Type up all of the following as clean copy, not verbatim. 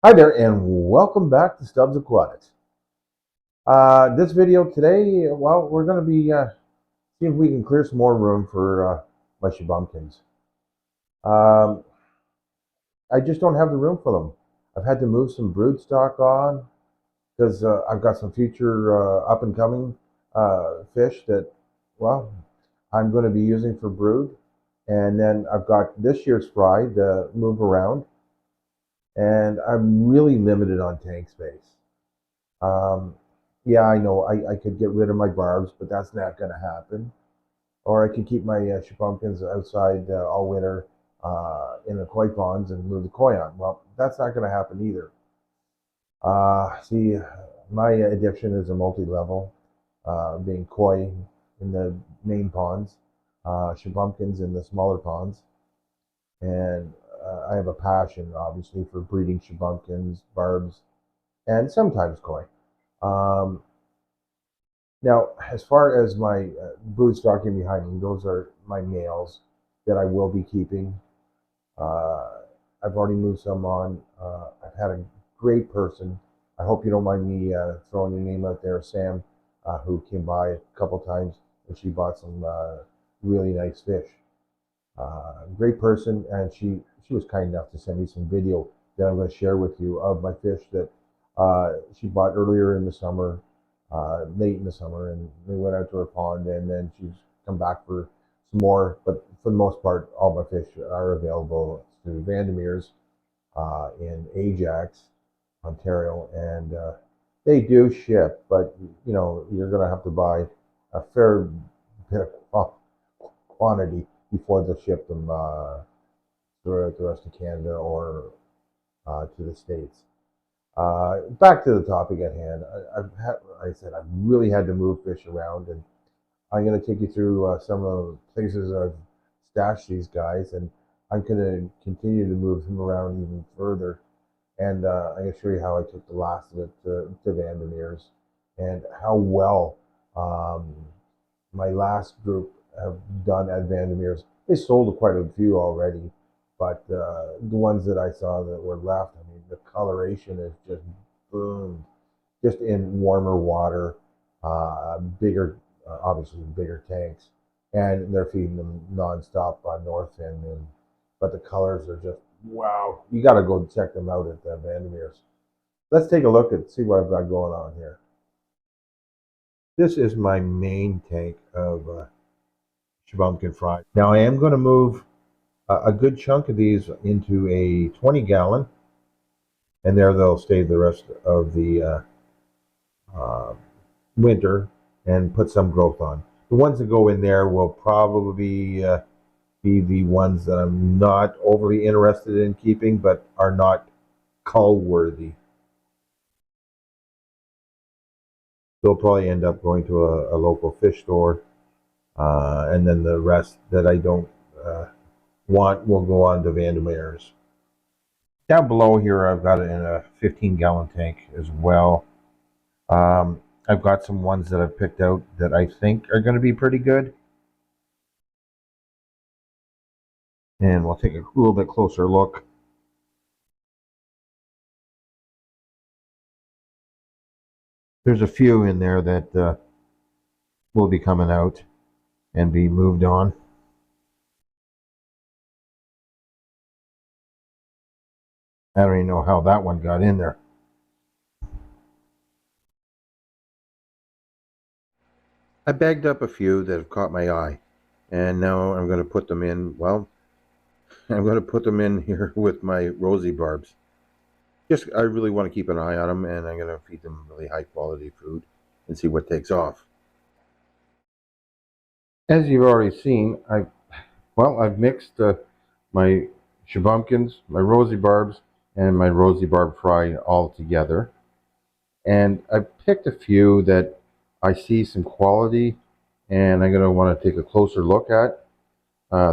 Hi there, and welcome back to Stubbs Aquatics. This video today, well, we're going to be seeing if we can clear some more room for my Shubunkins. Um, I just don't have the room for them. I've had to move some brood stock on because I've got some future up and coming fish that, well, I'm going to be using for brood. And then I've got this year's fry to move around, and I'm really limited on tank space. Um, yeah, I know I could get rid of my barbs, but that's not going to happen. Or I could keep my Shubunkins outside all winter in the koi ponds and move the koi on. Well, that's not going to happen either. See, my addiction is a multi-level, being koi in the main ponds, Shubunkins in the smaller ponds, and I have a passion, obviously, for breeding Shubunkins, barbs, and sometimes koi. Um, Now, as far as my brood stocking behind me, those are my males that I will be keeping. Uh, I've already moved some on. I've had a great person. I hope you don't mind me throwing your name out there, Sam, who came by a couple times and she bought some really nice fish. Great person, and she was kind enough to send me some video that I'm going to share with you of my fish that she bought earlier in the summer, late in the summer, and we went out to her pond, and then she's come back for some more. But for the most part, all my fish are available through Vandermeers in Ajax, Ontario, and they do ship, but you're going to have to buy a fair bit of quantity before they ship them throughout the rest of Canada or to the States. Back to the topic at hand. Like I said, I've really had to move fish around, and I'm going to take you through some of the places I've stashed these guys, and I'm going to continue to move them around even further. And I'm going to show you how I took the last of it to Vandermeers and how well um, my last group have done at Vandermeers. They sold quite a few already, but the ones that I saw that were left, I mean, the coloration is just boom, just in warmer water, bigger, obviously bigger tanks, and they're feeding them nonstop on North End. But the colors are just wow. You got to go check them out at the Vandermeers. Let's take a look and see what I've got going on here. This is my main tank of Shubunkin fry. Now I am going to move a good chunk of these into a 20-gallon, and there they'll stay the rest of the uh, winter and put some growth on. The ones that go in there will probably be the ones that I'm not overly interested in keeping, but are not cull worthy. They'll probably end up going to a local fish store, and then the rest that I don't uh, want will go on to Vandermeers. Down below here, I've got it in a 15-gallon tank as well. I've got some ones that I've picked out that I think are going to be pretty good. And we'll take a little bit closer look. There's a few in there that will be coming out and be moved on. I don't even know how that one got in there. I bagged up a few that have caught my eye, and now I'm going to put them in, well, I'm going to put them in here with my rosy barbs. I really want to keep an eye on them, and I'm going to feed them really high quality food and see what takes off. As you've already seen, I've mixed my Shubunkins, my rosy barbs, and my rosy barb fry all together. And I picked a few that I see some quality, and I'm going to want to take a closer look at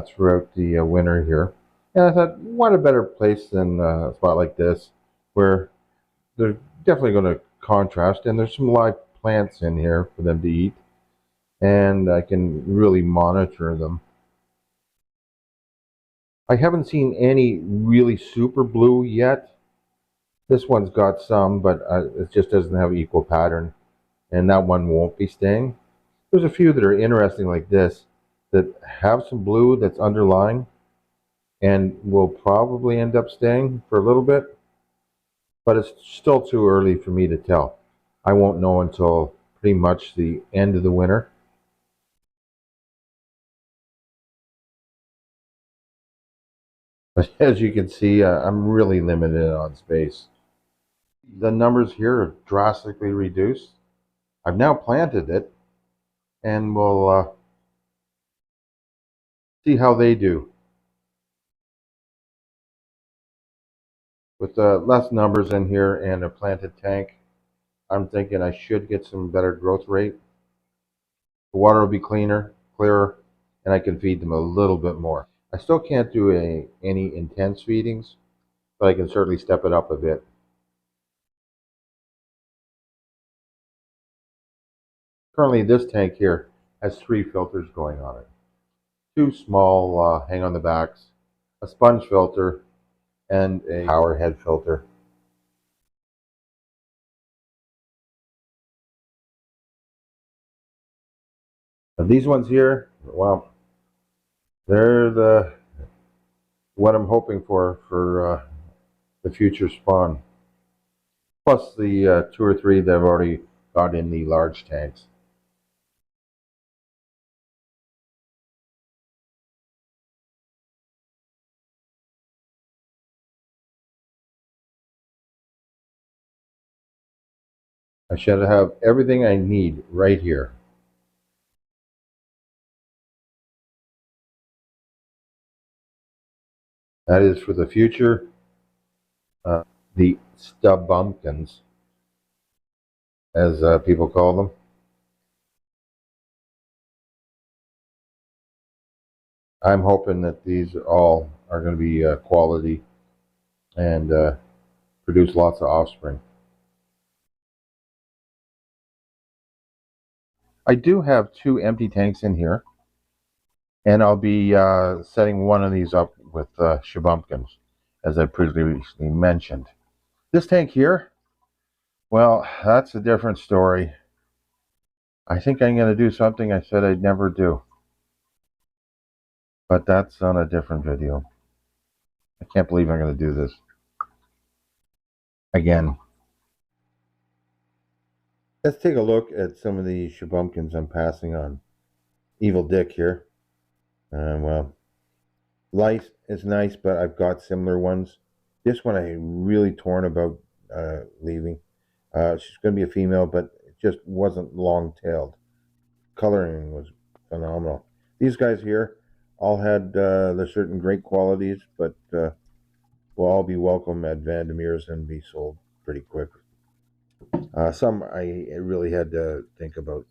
throughout the winter here. And I thought, what a better place than a spot like this, where they're definitely going to contrast, and there's some live plants in here for them to eat, and I can really monitor them. I haven't seen any really super blue yet, This one's got some, but it just doesn't have equal pattern, and that one won't be staying. There's a few that are interesting like this that have some blue that's underlying and will probably end up staying for a little bit, but it's still too early for me to tell. I won't know until pretty much the end of the winter. But as you can see, I'm really limited on space. The numbers here are drastically reduced. I've now planted it, and we'll see how they do. With less numbers in here and a planted tank, I'm thinking I should get some better growth rate. The water will be clearer, and I can feed them a little bit more. I still can't do any intense feedings, but I can certainly step it up a bit. Currently, this tank here has 3 filters going on it. 2 small hang on the backs, a sponge filter, and a power head filter. And these ones here, well, they're what I'm hoping for the future spawn. Plus the 2 or 3 that I've already got in the large tanks. I should have everything I need right here. That is for the future. The stubbumpkins, as people call them. I'm hoping that these all are going to be quality and produce lots of offspring. I do have 2 empty tanks in here, and I'll be setting one of these up with shubunkins, as I previously mentioned. This tank here, well, that's a different story. I think I'm going to do something I said I'd never do, but that's on a different video. I can't believe I'm going to do this again. Let's take a look at some of the shubunkins I'm passing on. Evil Dick here. Well, Life is nice, but I've got similar ones. This one I'm really torn about leaving. She's going to be a female, but it just wasn't long-tailed. Coloring was phenomenal. These guys here all had their certain great qualities, but will all be welcome at Vandermeers and be sold pretty quick. Some I really had to think about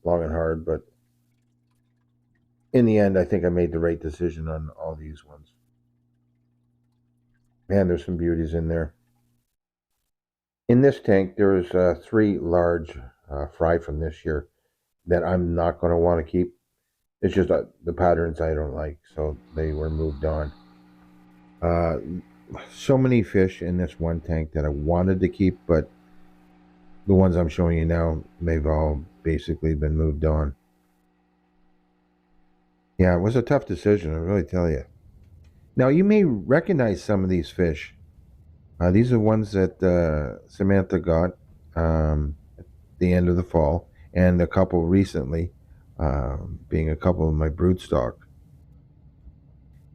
long and hard, but in the end, I think I made the right decision on all these ones. Man, there's some beauties in there. In this tank, there's 3 large fry from this year that I'm not going to want to keep. It's just the patterns I don't like, so they were moved on. Uh, so many fish in this one tank that I wanted to keep, but the ones I'm showing you now, they've all basically been moved on. Yeah, it was a tough decision, I really tell you. Now, you may recognize some of these fish. These are ones that Samantha got at the end of the fall, and a couple recently, being a couple of my broodstock.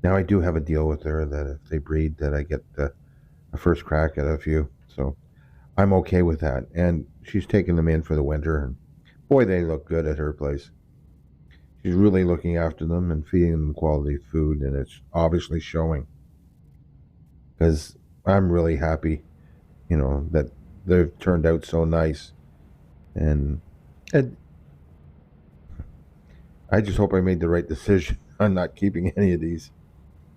Now I do have a deal with her that if they breed, that I get a first crack at a few. So I'm okay with that. And she's taking them in for the winter, and boy, they look good at her place. She's really looking after them and feeding them quality food, and it's obviously showing. Because I'm really happy, that they've turned out so nice. And I just hope I made the right decision on not keeping any of these.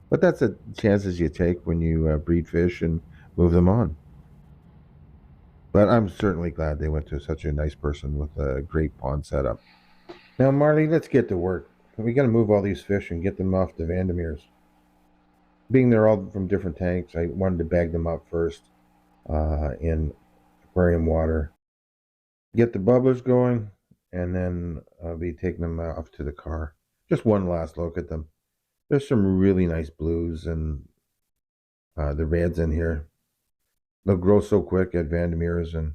But that's the chances you take when you breed fish and move them on. But I'm certainly glad they went to such a nice person with a great pond setup. Now, Marley, let's get to work. We got to move all these fish and get them off to Vandermeers. Being they're all from different tanks, I wanted to bag them up first. in aquarium water. Get the bubblers going, and then I'll be taking them off to the car. Just one last look at them. There's some really nice blues and the reds in here. They'll grow so quick at Vandermeers, and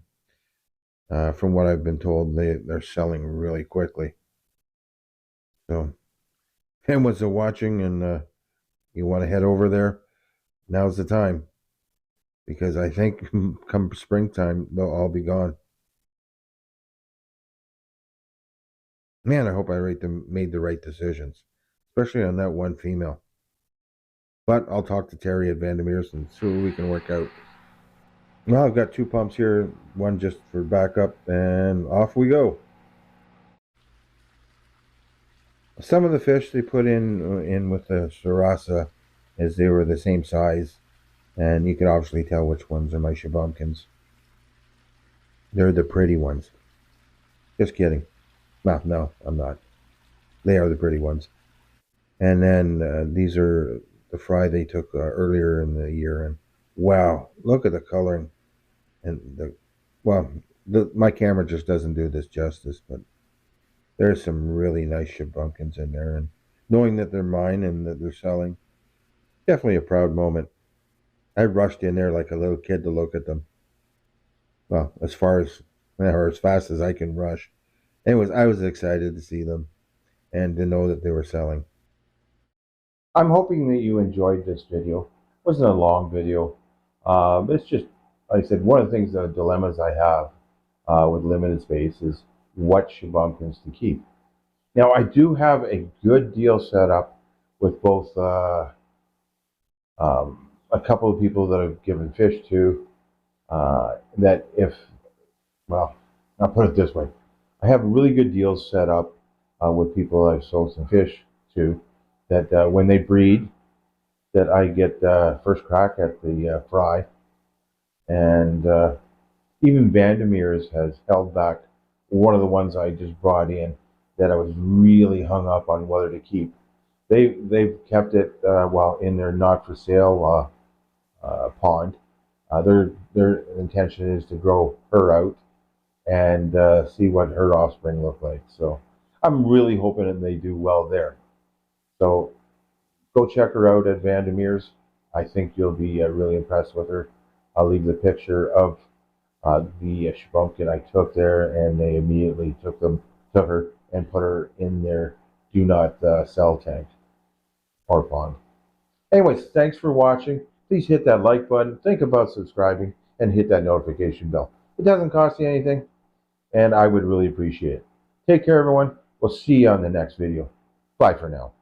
from what I've been told, they're selling really quickly. So, and once they're watching and you want to head over there, now's the time. Because I think come springtime, they'll all be gone. Man, I hope made the right decisions, especially on that one female. But I'll talk to Terry at Vandermeers and see what we can work out. Well, I've got 2 pumps here, one just for backup, and off we go. Some of the fish they put in with the Sarasa, as they were the same size, and you can obviously tell which ones are my Shubunkins. They're the pretty ones. Just kidding. Well, no, I'm not. They are the pretty ones. And then these are the fry they took earlier in the year, and wow, look at the coloring and my camera just doesn't do this justice, but there's some really nice Shubunkins in there, and knowing that they're mine and that they're selling, definitely a proud moment. I rushed in there like a little kid to look at them. Well, as fast as I can rush. I was excited to see them and to know that they were selling. I'm hoping that you enjoyed this video. It wasn't a long video. It's just, like I said, one of the things, the dilemmas I have with limited space is what Shubunkins to keep. Now, I do have a good deal set up with both a couple of people that I've given fish to. That if, well, I'll put it this way. I have really good deals set up with people I've sold some fish to, that when they breed, that I get first crack at the fry. And even Vandermeers has held back one of the ones I just brought in that I was really hung up on whether to keep. They've kept it in their not for sale pond. Their intention is to grow her out and see what her offspring look like. So I'm really hoping that they do well there. So go check her out at Vandermeers. I think you'll be really impressed with her. I'll leave the picture of the Shubunkin I took there, and they immediately took her and put her in their do not sell tank or pond. Anyways, thanks for watching. Please hit that like button. Think about subscribing and hit that notification bell. It doesn't cost you anything, and I would really appreciate it. Take care, everyone. We'll see you on the next video. Bye for now.